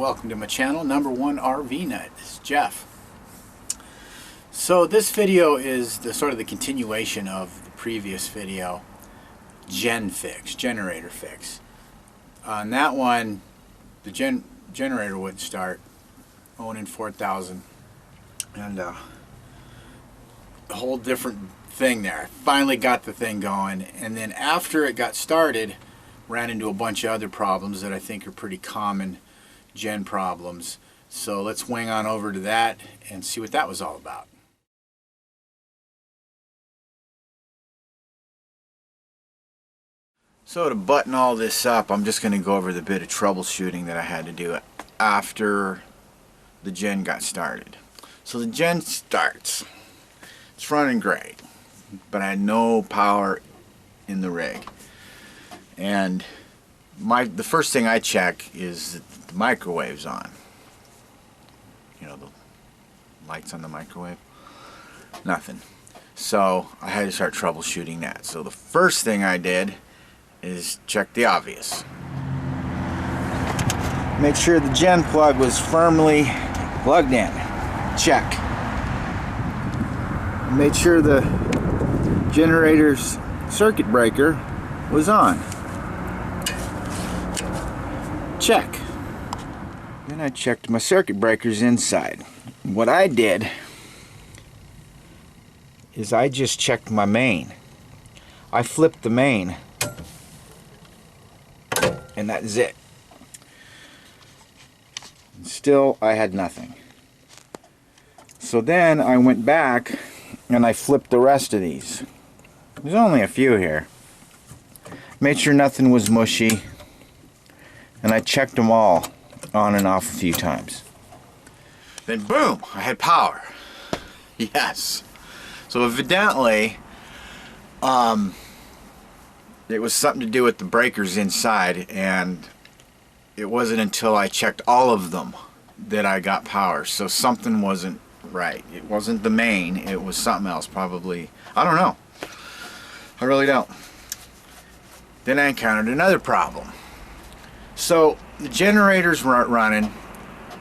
welcome to my channel, #1 RV Nut. This is Jeff. So this video is sort of the continuation of the previous video, generator fix. On that one, the generator wouldn't start, Onan 4000, and a whole different thing there. Finally got the thing going, and then after it got started, ran into a bunch of other problems that I think are pretty common gen problems. So let's wing on over to that and see what that was all about. So to button all this up, I'm just going to go over the bit of troubleshooting that I had to do after the gen got started. So the gen starts. It's running great, but I had no power in the rig. And the first thing I check is that the microwave's on. You know, the lights on the microwave? Nothing. So I had to start troubleshooting that. So the first thing I did is check the obvious. Make sure the gen plug was firmly plugged in. Check. Made sure the generator's circuit breaker was on. Check. Then I checked my circuit breakers inside. What I did is I just checked my main. I flipped the main, and that's it. And still I had nothing. So then I went back and I flipped the rest of these. There's only a few here. Made sure nothing was mushy, and I checked them all on and off a few times. Then boom, I had power. Yes. So evidently it was something to do with the breakers inside, and it wasn't until I checked all of them that I got power. So something wasn't right. It wasn't the main, it was something else, probably. I don't know. I really don't. Then I encountered another problem. So the generators weren't running.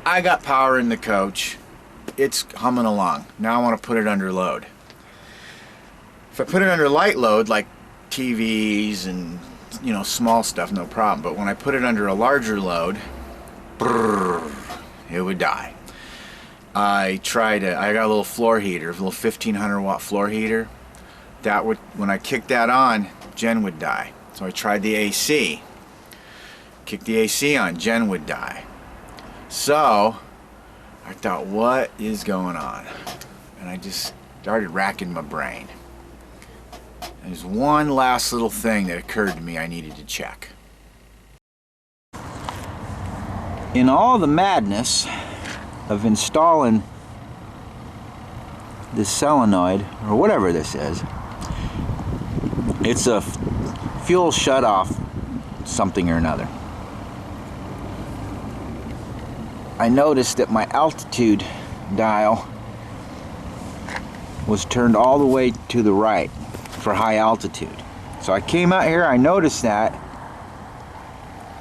I got power in the coach. It's humming along. Now I want to put it under load. If I put it under light load, like TVs and small stuff, no problem. But when I put it under a larger load, it would die. I got a little floor heater, a little 1500 watt floor heater. That would, when I kicked that on, gen would die. So I tried the AC. Kicked the AC on, gen would die. So I thought, what is going on? And I just started racking my brain. And there's one last little thing that occurred to me I needed to check. In all the madness of installing this solenoid, or whatever this is, it's a fuel shutoff something or another. I noticed that my altitude dial was turned all the way to the right for high altitude. So I came out here, I noticed that,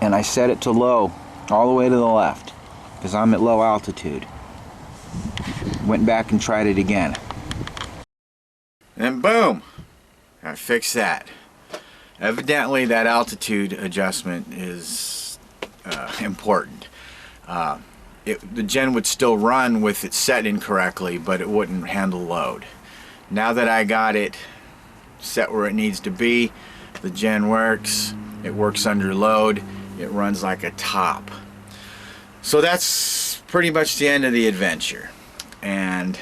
and I set it to low, all the way to the left, because I'm at low altitude. Went back and tried it again. And boom! I fixed that. Evidently that altitude adjustment is important. The gen would still run with it set incorrectly, but it wouldn't handle load. Now that I got it set where it needs to be, the gen works, it works under load, it runs like a top. So that's pretty much the end of the adventure. And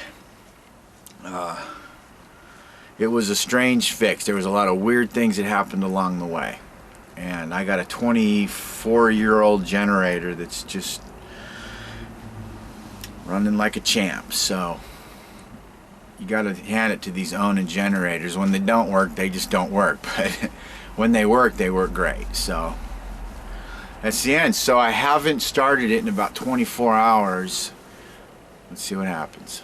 it was a strange fix. There was a lot of weird things that happened along the way. And I got a 24-year-old generator that's just running like a champ. So you got to hand it to these Onan generators. When they don't work, they just don't work. But when they work great. So that's the end. So I haven't started it in about 24 hours. Let's see what happens.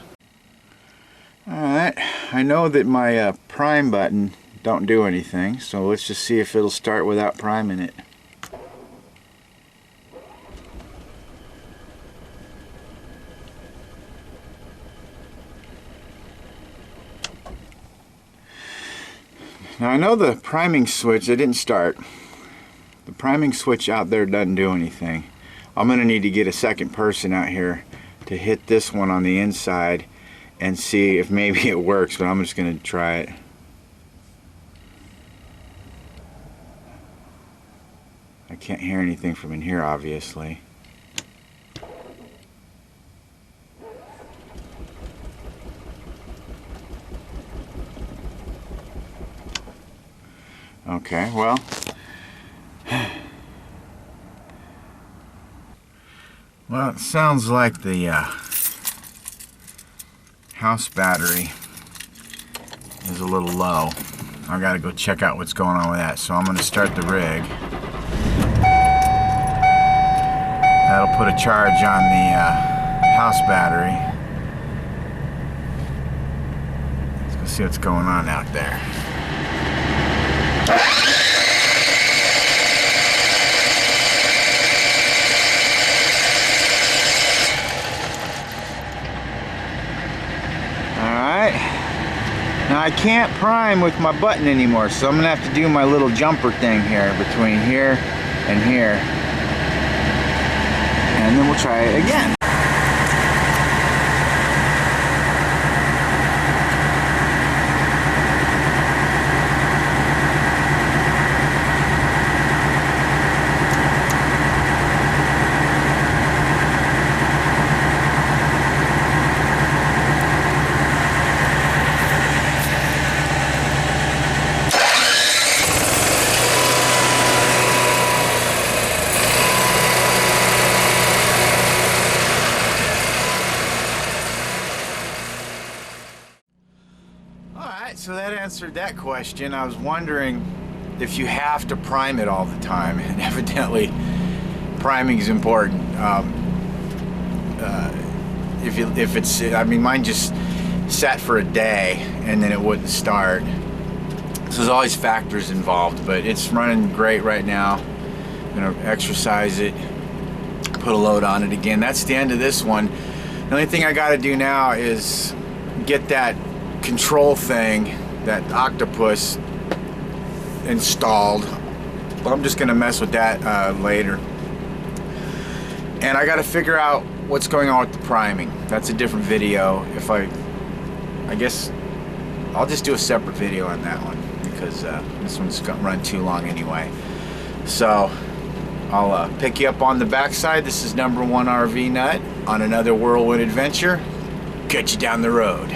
Alright, I know that my prime button don't do anything, so let's just see if it'll start without priming it. Now I know the priming switch, it didn't start. The priming switch out there doesn't do anything. I'm gonna need to get a second person out here to hit this one on the inside and see if maybe it works, but I'm just gonna try it. I can't hear anything from in here, obviously. Okay, well, it sounds like the house battery is a little low. I gotta go check out what's going on with that. So I'm gonna start the rig. That'll put a charge on the house battery. Let's go see what's going on out there. Alright. Now I can't prime with my button anymore, so I'm going to have to do my little jumper thing here between here and here. And then we'll try it again. So that answered that question. I was wondering if you have to prime it all the time, and evidently priming is important. If it's, I mean, mine just sat for a day and then it wouldn't start. So there's always factors involved, but it's running great right now. I'm gonna exercise it, put a load on it again. That's the end of this one. The only thing I gotta do now is get that control thing, that octopus, installed. But I'm just gonna mess with that later. And I gotta figure out what's going on with the priming. That's a different video. I guess I'll just do a separate video on that one, because this one's gonna run too long anyway. So I'll pick you up on the backside. This is #1 RV Nut on another whirlwind adventure. Catch you down the road.